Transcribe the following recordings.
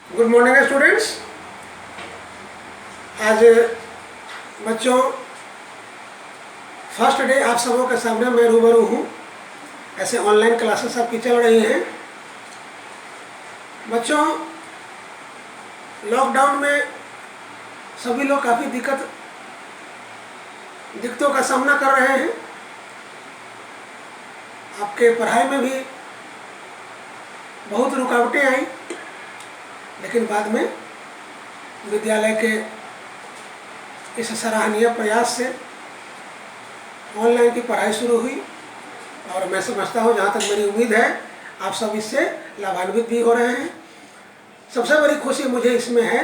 Good morning students. आज बच्चों first day आप सबों के सामने मैं रूबरू हूँ। ऐसे ऑनलाइन क्लासेस आपकी चल रही हैं। बच्चों, लॉकडाउन में सभी लोग काफ़ी दिक्कतों का सामना कर रहे हैं। आपके पढ़ाई में भी बहुत रुकावटें आई, लेकिन बाद में विद्यालय के इस सराहनीय प्रयास से ऑनलाइन की पढ़ाई शुरू हुई और मैं समझता हूँ, जहाँ तक मेरी उम्मीद है, आप सब इससे लाभान्वित भी हो रहे हैं। सबसे बड़ी खुशी मुझे इसमें है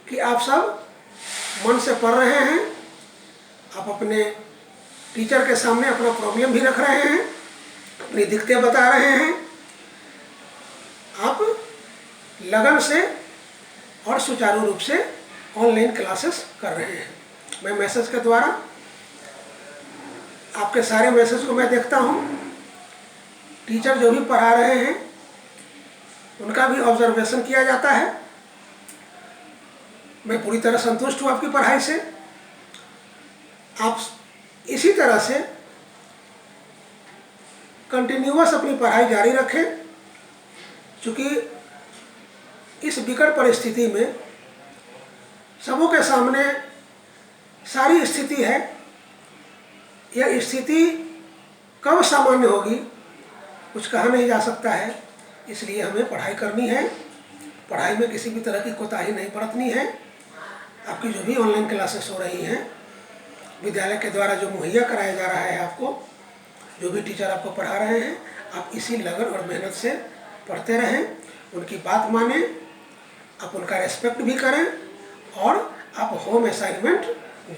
कि आप सब मन से पढ़ रहे हैं। आप अपने टीचर के सामने अपना प्रॉब्लम भी रख रहे हैं, अपनी दिक्कतें बता रहे हैं। आप लगन से और सुचारू रूप से ऑनलाइन क्लासेस कर रहे हैं। मैं मैसेज के द्वारा आपके सारे मैसेज को मैं देखता हूँ। टीचर जो भी पढ़ा रहे हैं उनका भी ऑब्जर्वेशन किया जाता है। मैं पूरी तरह संतुष्ट हूँ आपकी पढ़ाई से। आप इसी तरह से कंटिन्यूअस अपनी पढ़ाई जारी रखें, क्योंकि इस विकट परिस्थिति में सबों के सामने सारी स्थिति है। यह स्थिति कब सामान्य होगी कुछ कहा नहीं जा सकता है। इसलिए हमें पढ़ाई करनी है। पढ़ाई में किसी भी तरह की कोताही नहीं बरतनी है। आपकी जो भी ऑनलाइन क्लासेस हो रही हैं, विद्यालय के द्वारा जो मुहैया कराया जा रहा है, आपको जो भी टीचर आपको पढ़ा रहे हैं, आप इसी लगन और मेहनत से पढ़ते रहें, उनकी बात मानें, आप उनका रेस्पेक्ट भी करें और आप होम असाइनमेंट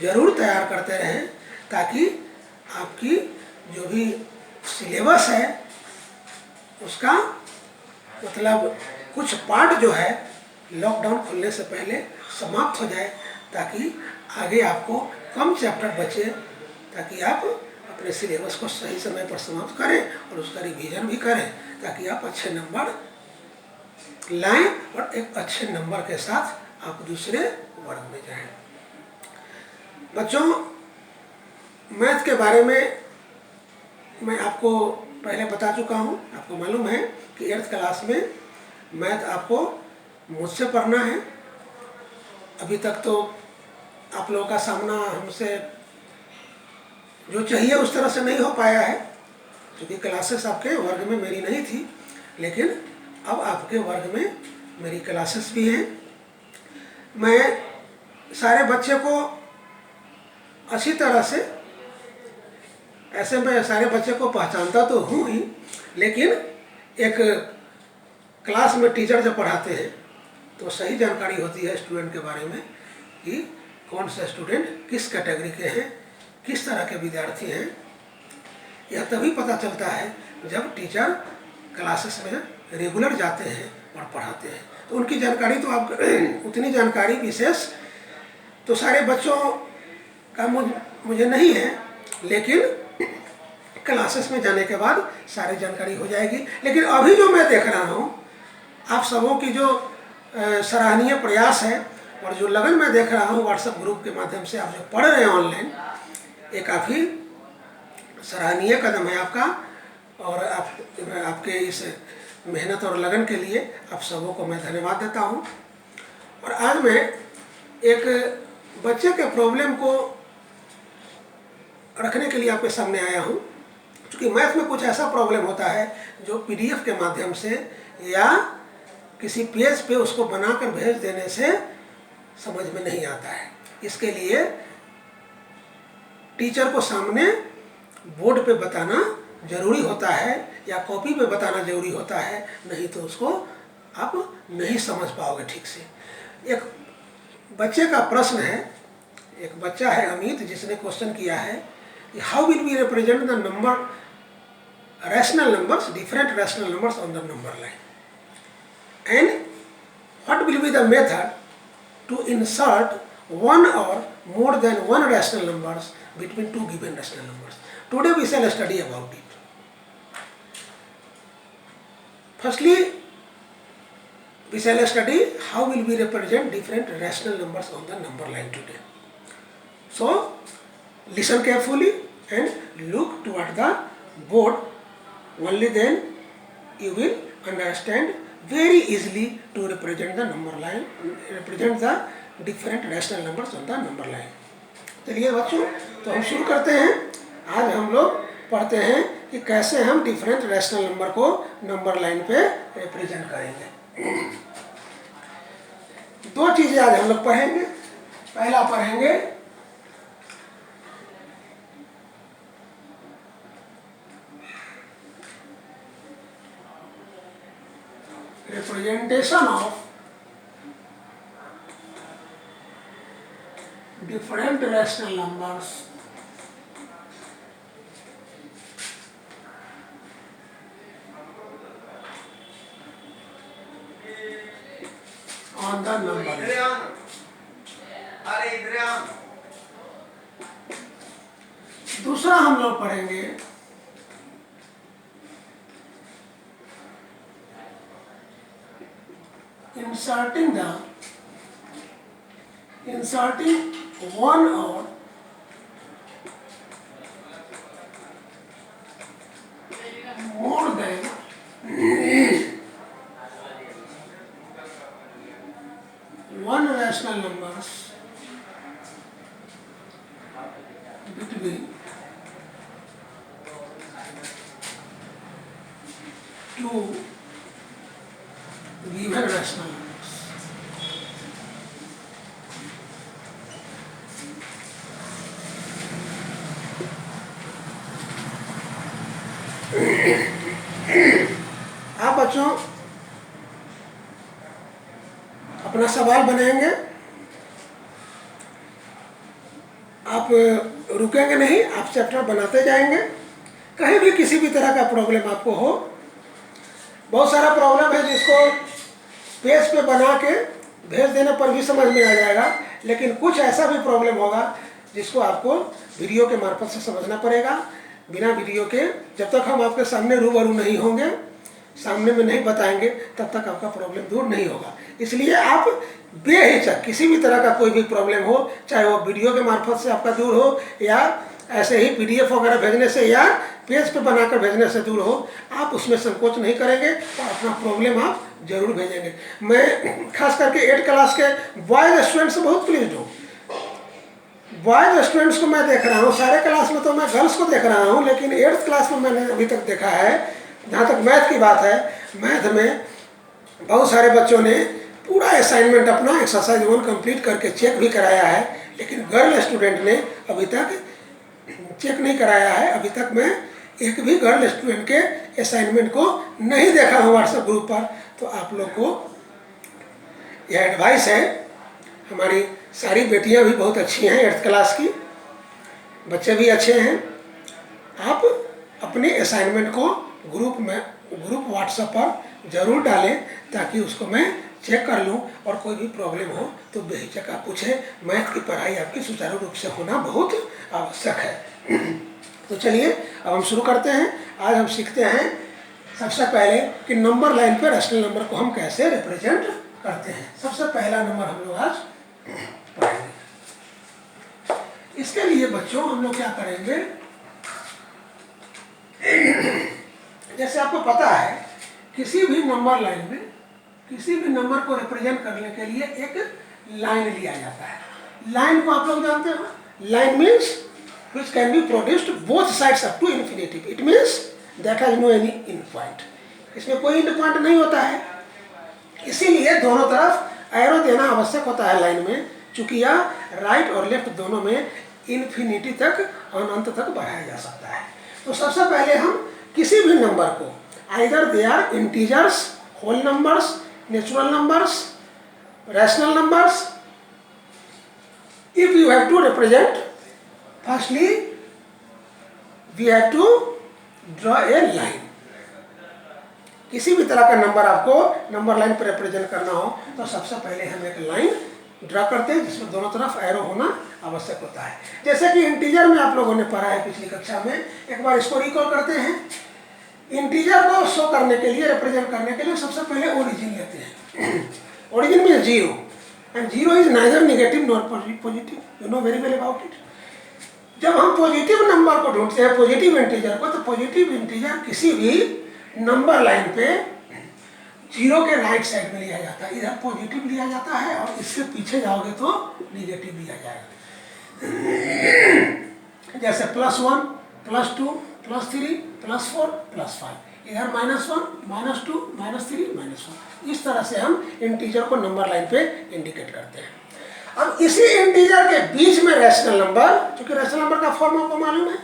ज़रूर तैयार करते रहें, ताकि आपकी जो भी सिलेबस है उसका मतलब कुछ पार्ट जो है लॉकडाउन खुलने से पहले समाप्त हो जाए, ताकि आगे आपको कम चैप्टर बचे, ताकि आप अपने सिलेबस को सही समय पर समाप्त करें और उसका रिवीजन भी करें, ताकि आप अच्छे नंबर लाएं और एक अच्छे नंबर के साथ आप दूसरे वर्ग में जाएं। बच्चों, मैथ के बारे में मैं आपको पहले बता चुका हूं। आपको मालूम है कि 8th क्लास में मैथ आपको मुझसे पढ़ना है। अभी तक तो आप लोगों का सामना हमसे जो चाहिए उस तरह से नहीं हो पाया है, क्योंकि क्लासेस आपके वर्ग में मेरी नहीं थी, लेकिन अब आपके वर्ग में मेरी क्लासेस भी हैं। मैं सारे बच्चे को अच्छी तरह से, ऐसे मैं सारे बच्चे को पहचानता तो हूँ ही, लेकिन एक क्लास में टीचर जब पढ़ाते हैं तो सही जानकारी होती है स्टूडेंट के बारे में कि कौन सा स्टूडेंट किस कैटेगरी के हैं, किस तरह के विद्यार्थी हैं। यह तभी पता चलता है जब टीचर क्लासेस में रेगुलर जाते हैं और पढ़ाते हैं। तो उनकी जानकारी तो आप उतनी जानकारी विशेष तो सारे बच्चों का मुझे नहीं है, लेकिन क्लासेस में जाने के बाद सारी जानकारी हो जाएगी। लेकिन अभी जो मैं देख रहा हूँ, आप सबों की जो सराहनीय प्रयास है और जो लगन मैं देख रहा हूँ व्हाट्सएप ग्रुप के माध्यम से आप जो पढ़ रहे हैं ऑनलाइन, ये काफ़ी सराहनीय कदम है आपका। और आपके इस मेहनत और लगन के लिए आप सबों को मैं धन्यवाद देता हूँ। और आज मैं एक बच्चे के प्रॉब्लम को रखने के लिए आपके सामने आया हूँ, क्योंकि मैथ में कुछ ऐसा प्रॉब्लम होता है जो पीडीएफ के माध्यम से या किसी पेज पे उसको बनाकर भेज देने से समझ में नहीं आता है। इसके लिए टीचर को सामने बोर्ड पे बताना जरूरी होता है या कॉपी पे बताना जरूरी होता है, नहीं तो उसको आप नहीं समझ पाओगे ठीक से। एक बच्चे का प्रश्न है, एक बच्चा है अमित, जिसने क्वेश्चन किया है कि how will we represent the number rational numbers, different rational numbers on the number line, and what will be the method to insert one or more than one rational numbers between two given rational numbers. Today we shall study about it. Firstly, we shall study how will we represent different rational numbers on the number line today. So listen carefully and look toward the board. Only then you will understand very easily to represent the number line, represent the different rational numbers on the number line. चलिए बच्चों, तो हम शुरू करते हैं। आज हम लोग पढ़ते हैं कि कैसे हम डिफरेंट रैशनल नंबर को नंबर लाइन पे रिप्रेजेंट करेंगे। दो चीजें आज हम लोग पढ़ेंगे। पहला पढ़ेंगे representation of different rational numbers on the number line. दूसरा हम लोग पढ़ेंगे inserting one or more than one rational numbers between two given rational numbers. आप बच्चों अपना सवाल बनाएंगे, आप रुकेंगे नहीं, आप चैप्टर बनाते जाएंगे। कहीं भी किसी भी तरह का प्रॉब्लम आपको हो, बहुत सारा प्रॉब्लम है जिसको पेज पे बना के भेज देने पर भी समझ में आ जाएगा, लेकिन कुछ ऐसा भी प्रॉब्लम होगा जिसको आपको वीडियो के मार्फत से समझना पड़ेगा। बिना वीडियो के जब तक हम आपके सामने रूबरू नहीं होंगे, सामने में नहीं बताएंगे, तब तक आपका प्रॉब्लम दूर नहीं होगा। इसलिए आप बेहिचक किसी भी तरह का कोई भी प्रॉब्लम हो, चाहे वो वीडियो के मार्फत से आपका दूर हो या ऐसे ही पीडीएफ वगैरह भेजने से या पेज पे बनाकर भेजने से दूर हो, आप उसमें संकोच नहीं करेंगे और अपना प्रॉब्लम आप जरूर भेजेंगे। मैं खास करके 8th क्लास के बॉयज स्टूडेंट्स से बहुत प्लीज हूँ। बॉयज स्टूडेंट्स को मैं देख रहा हूँ, सारे क्लास में तो मैं गर्ल्स को देख रहा हूँ, लेकिन 8th क्लास में मैंने अभी तक देखा है, जहाँ तक मैथ की बात है, मैथ में बहुत सारे बच्चों ने पूरा असाइनमेंट अपना एक्सरसाइज 1 कंप्लीट करके चेक भी कराया है, लेकिन गर्ल स्टूडेंट ने अभी तक चेक नहीं कराया है। अभी तक मैं एक भी गर्ल स्टूडेंट के असाइनमेंट को नहीं देखा हूँ व्हाट्सएप ग्रुप पर। तो आप लोग को यह एडवाइस है, हमारी सारी बेटियां भी बहुत अच्छी हैं, 8th क्लास की, बच्चे भी अच्छे हैं। आप अपने असाइनमेंट को ग्रुप व्हाट्सएप पर जरूर डालें, ताकि उसको मैं चेक कर लूं और कोई भी प्रॉब्लम हो तो बेहिचक आप पूछें। मैथ की पढ़ाई आपकी सुचारू रूप से होना बहुत आवश्यक है। तो चलिए अब हम शुरू करते हैं। आज हम सीखते हैं सबसे पहले कि नंबर लाइन पर रैशनल नंबर को हम कैसे रिप्रेजेंट करते हैं। सबसे पहला नंबर हम लोग आज पढ़ेंगे। इसके लिए बच्चों हम लोग क्या करेंगे, जैसे आपको पता है किसी भी नंबर लाइन में किसी भी नंबर को रिप्रेजेंट करने के लिए एक लाइन लिया जाता है। लाइन को आप लोग जानते हो, line means which can be produced both sides up to infinity. It means that has no any end point. इसमें कोई end point नहीं होता है, इसीलिए दोनों तरफ एरो देना आवश्यक होता है लाइन में, चूंकि यह राइट और लेफ्ट दोनों में इन्फिनिटी तक, अनंत तक बढ़ाया जा सकता है। तो सबसे पहले हम किसी भी नंबर को, either they are integers, whole numbers, natural numbers, rational numbers, if you have to represent, firstly we have to draw a line. किसी भी तरह का नंबर आपको नंबर लाइन पर रिप्रेजेंट करना हो तो सबसे पहले हम एक लाइन ड्रा करते हैं जिसमें दोनों तरफ एरो होना आवश्यक होता है। जैसे कि इंटीजर में आप लोगों ने पढ़ा है पिछली कक्षा में, एक बार इसको रिकॉल करते हैं। इंटीजर को शो करने के लिए, रिप्रेजेंट करने के लिए सबसे पहले ओरिजिन लेते हैं। origin means 0 and 0 is neither negative nor positive. You know very well about it. जब हम पॉजिटिव नंबर को ढूंढते हैं, पॉजिटिव इंटीजर को, तो पॉजिटिव इंटीजर किसी भी नंबर लाइन पे 0 के राइट साइड में लिया जाता है, इधर पॉजिटिव लिया जाता है और इससे पीछे जाओगे तो निगेटिव लिया जाएगा। जैसे +1, +2, +3, +4, +5, इधर -1, -2, -3, -1। इस तरह से हम इंटीजर को नंबर लाइन पे इंडिकेट करते हैं। अब इसी इंटीजर के बीच में रैशनल नंबर, क्योंकि रैशनल नंबर का फॉर्म आपको मालूम है,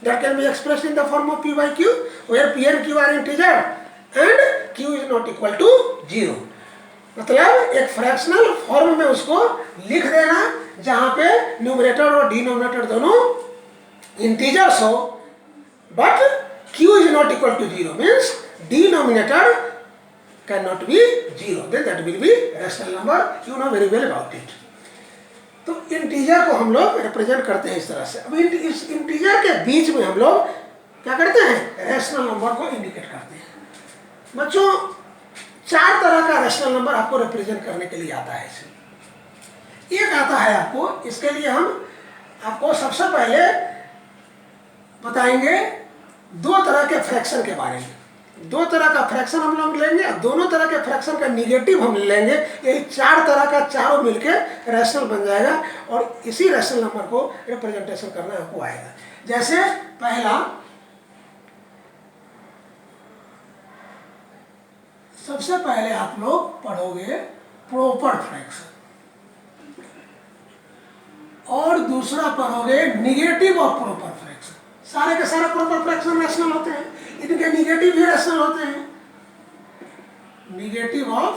that can be expressed in the form of p/q, where p and q are integer and q is not equal to 0। मतलब एक फ्रैक्शनल फॉर्म में उसको लिख देना जहां पे न्यूमरेटर और डिनोमिनेटर दोनों इंटीजर्स हो, but q is not equal to 0 means denominator cannot be 0, then that will be rational number. You know very well about it. तो इंटीजर को हम लोग रिप्रेजेंट करते हैं इस तरह से। अब इस इंटीजर के बीच में हम लोग क्या करते हैं, रैशनल नंबर को इंडिकेट करते हैं। बच्चों 4 तरह का रैशनल नंबर आपको रिप्रेजेंट करने के लिए आता है। इसमें एक आता है आपको, इसके लिए हम आपको सबसे पहले बताएंगे 2 तरह के फ्रैक्शन के बारे में। 2 तरह का फ्रैक्शन हम लोग लेंगे और दोनों तरह के फ्रैक्शन का निगेटिव हम लेंगे। यही 4 तरह का चारों मिलके रैशनल बन जाएगा और इसी रैशनल नंबर को रिप्रेजेंटेशन करना आपको आएगा। जैसे पहला, सबसे पहले आप लोग पढ़ोगे प्रॉपर फ्रैक्शन और दूसरा पढ़ोगे निगेटिव ऑफ प्रॉपर फ्रैक्शन। सारे के सारे प्रॉपर फ्रैक्शन रैशनल होते हैं, इनके निगेटिव भी रैशनल होते हैं। Negative of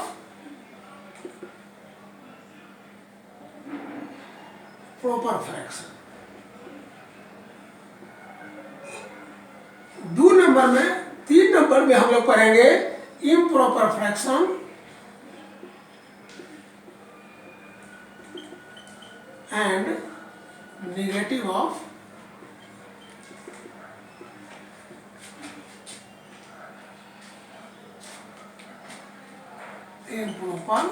proper fraction. 2 number में, 3 नंबर में हम लोग पढ़ेंगे improper fraction and negative of improper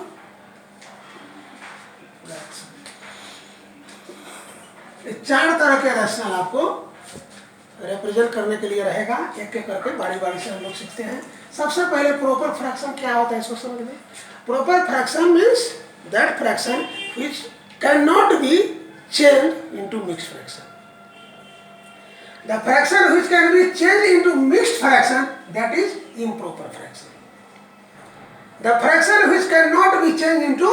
fraction. 4 तरह के रैशनल आपको रिप्रेजेंट करने के लिए रहेगा। एक एक करके बारी बारी से हम लोग सीखते हैं। सबसे पहले प्रॉपर फ्रैक्शन क्या होता है इसको समझ में। Proper fraction means that fraction which can not be change into mixed fraction. The fraction which can be change into mixed fraction, that is improper fraction. The fraction which cannot be changed into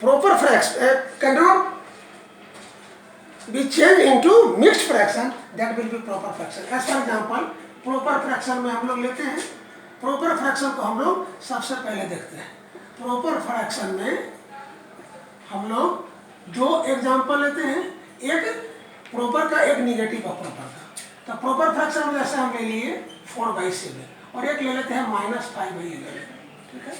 proper fraction, cannot be changed into mixed fraction, that will be proper fraction. As for example, proper fraction में हम लोग लेते हैं, proper fraction को हम लोग सबसे पहले देखते हैं। proper fraction में हम लोग 2 एग्जाम्पल लेते हैं, एक proper का, एक निगेटिव ऑफ proper का। तो proper fraction में जैसे हम ले लिए 4/7 और एक ले लेते हैं -5/11। ठीक है।